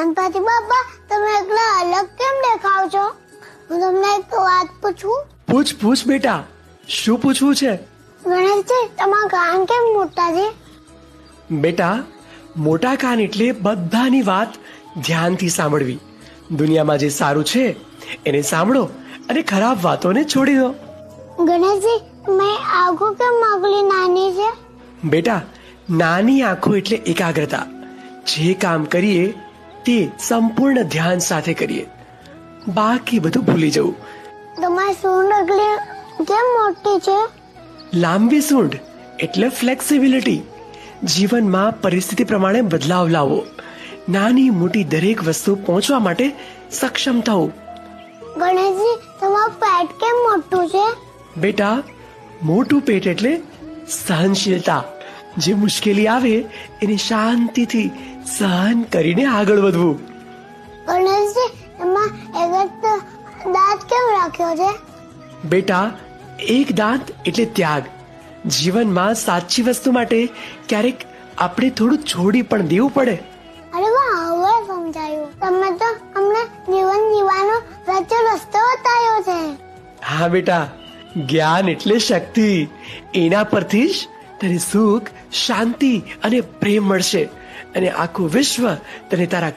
ગણપતિ બાપા, તમે એકલા અલગ કેમ દેખાવ છો? હું તમને એક વાત પૂછું? પૂછ બેટા, શું પૂછવું છે? ગણેશજી, તમારા કાન કેમ મોટા છે? બેટા, મોટા કાન એટલે બધાની વાત ધ્યાનથી સાંભળવી. દુનિયામાં જે સારું છે એને સાંભળો અને ખરાબ વાતોને છોડી દો. ગણેશજી, મેં આંખો કેમ આટલી નાની છે? બેટા, નાની આંખો એટલે એકાગ્રતા. જે કામ કરીએ તે સંપૂર્ણ ધ્યાન સાથે કરીએ, બાકી બધું ભૂલી જવું. તમારી સૂંઢ આટલી કેમ મોટી છે? લાંબી સૂંઢ એટલે ફ્લેક્સિબિલિટી. જીવનમાં પરિસ્થિતિ પ્રમાણે બદલાવ લાવવો, નાની મોટી દરેક વસ્તુ પહોંચવા માટે સક્ષમ થવું. ગણેશજી, તમારું પેટ કેમ મોટું છે? બેટા, મોટું પેટ એટલે સહનશીલતા. જે મુશ્કેલી આવે એને શાંતિથી સહન કરીને આગળ વધવું. ગણેશજી, એમાં એક જ દાંત કેમ રાખ્યો છે? બેટા, એક દાંત એટલે ત્યાગ. જીવનમાં સાચી વસ્તુ માટે ક્યારેક આપણે થોડું છોડી પણ દેવું પડે. અરે વાહ, હવે સમજાયું. તમે તો અમને જીવન જીવવાનો સાચો રસ્તો બતાવ્યો છે. હા બેટા, જ્ઞાન એટલે શક્તિ. એના પરથી જ તને સુખ, શાંતિ અને પ્રેમ મળશે અને આખું વિશ્વ તને તારા